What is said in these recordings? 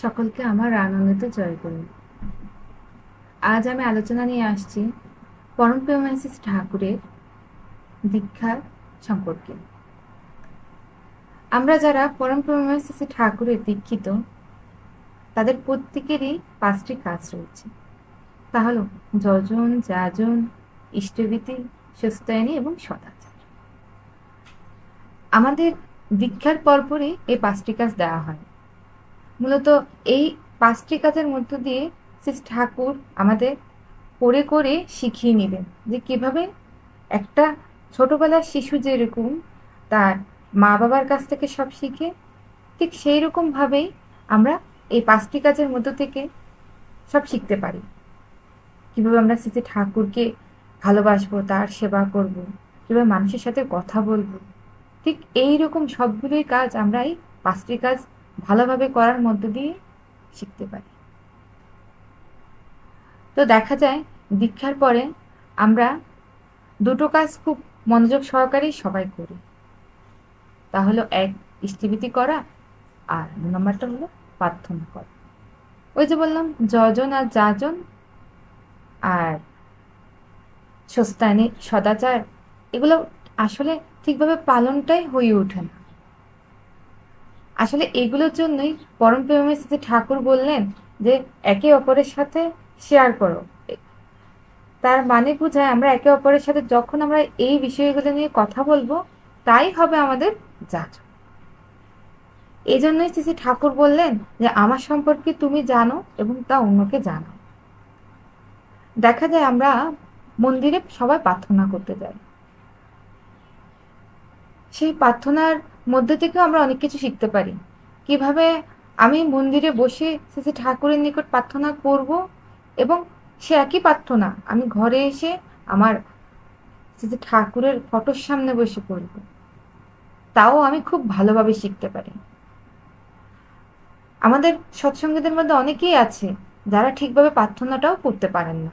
সকলকে আমার আনন্দিত জয় করুন। আজ আমি আলোচনা নিয়ে আসছি পরম প্রেমাশিস ঠাকুরের দীক্ষার সম্পর্কে। আমরা যারা পরম প্রেমাশিস ঠাকুরের দীক্ষিত, তাদের প্রত্যেকেরই 5টি কাজ রয়েছে। তা হলো যজন, যাজন, ইষ্টভীতি, সুস্তায়নী এবং সদাচার। আমাদের দীক্ষার পরপরই এই 5টি কাজ দেওয়া হয়। মূলত এই 5টি কাজের মধ্য দিয়ে শ্রী ঠাকুর আমাদের করে করে শিখিয়ে নেবেন যে কিভাবে একটা ছোটবেলার শিশু যেরকম তার মা বাবার কাছ থেকে সব শিখে, ঠিক সেই রকমভাবেই আমরা এই 5টি কাজের মধ্য থেকে সব শিখতে পারি। কীভাবে আমরা শ্রী ঠাকুরকে ভালোবাসবো, তার সেবা করব, কীভাবে মানুষের সাথে কথা বলবো, ঠিক এই রকম সবগুলোই কাজ আমরা এই 5টি কাজ ভালোভাবে করার মধ্য দিয়ে শিখতে পারি। তো দেখা যায় দীক্ষার পরে আমরা দুটো কাজ খুব মনোযোগ সহকারেই সবাই করি। তা হলো এক, ইষ্টভীতি করা, আর 2 নম্বরটা হলো প্রার্থনা করা। ওই যে বললাম যজন আর যাজন আর সুস্তায়নী, সদাচার, এগুলো আসলে ঠিকভাবে পালনটাই হয়ে ওঠে না। আসলে এগুলোর জন্যই পরম প্রেমাশিস ঠাকুর বললেন যে একে অপরের সাথে শেয়ার করো। তার মানে বোঝায় আমরা একে অপরের সাথে যখন আমরা এই বিষয়গুলো নিয়ে কথা বলবো, তাই হবে আমাদের যাজন। এই জন্যই শ্রী ঠাকুর বললেন যে আমার সম্পর্কে তুমি জানো এবং তা অন্যকে জানো। দেখা যায় আমরা মন্দিরে সবাই প্রার্থনা করতে যাই, সেই প্রার্থনার মধ্যে থেকেও আমরা অনেক কিছু শিখতে পারি। কিভাবে আমি মন্দিরে বসে শ্রী ঠাকুরের নিকট প্রার্থনা করব এবং সে একই প্রার্থনা আমি ঘরে এসে আমার শ্রী ঠাকুরের ফটোর সামনে বসে করব, তাও আমি খুব ভালোভাবে শিখতে পারি। আমাদের সৎসঙ্গীদের মধ্যে অনেকেই আছে যারা ঠিকভাবে প্রার্থনাটাও করতে পারেন না।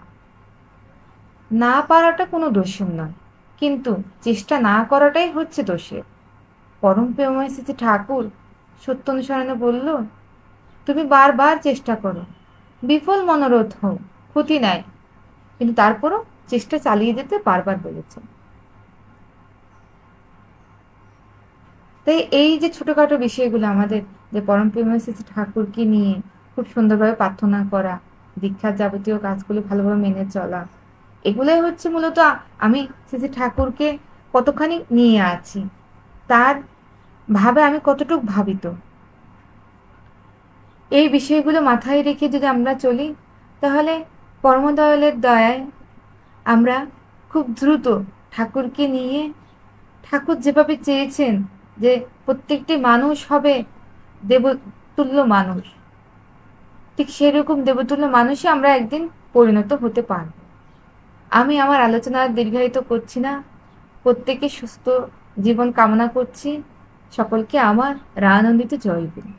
না পারাটা কোনো দোষের নয়, কিন্তু চেষ্টা না করাটাই হচ্ছে দোষের। পরম প্রেমাশিস ঠাকুর সত্য অনুসরণে বলল, তুমি বারবার চেষ্টা করো, বিফল মনোরথ হও, ক্ষতি নাই, কিন্তু তারপরও চেষ্টা চালিয়ে যেতে বারবার বলেছে। তাই এই যে ছোটখাটো বিষয়গুলো আমাদের, যে পরম প্রেমাশিস ঠাকুরকে নিয়ে খুব সুন্দরভাবে প্রার্থনা করা, দীক্ষার যাবতীয় কাজগুলো ভালোভাবে মেনে চলা, এগুলোই হচ্ছে মূলত আমি শ্রী ঠাকুরকে কতখানি নিয়ে আছি, তার ভাবে আমি কতটুকু ভাবিত। এই বিষয়গুলো মাথায় রেখে যদি আমরা চলি, তাহলে পরমদয়ালের দয়ায় আমরা খুব দ্রুত ঠাকুরকে নিয়ে, ঠাকুর যেভাবে চেয়েছেন যে প্রত্যেকটি মানুষ হবে দেবতুল্য মানুষ, ঠিক সেরকম দেবতুল্য মানুষই আমরা একদিন পরিণত হতে পারব। আমি আমার আলোচনা দীর্ঘায়িত করছি না, প্রত্যেকে সুস্থ জীবন কামনা করছি। সকলকে আমার আনন্দিত জয় গুরু।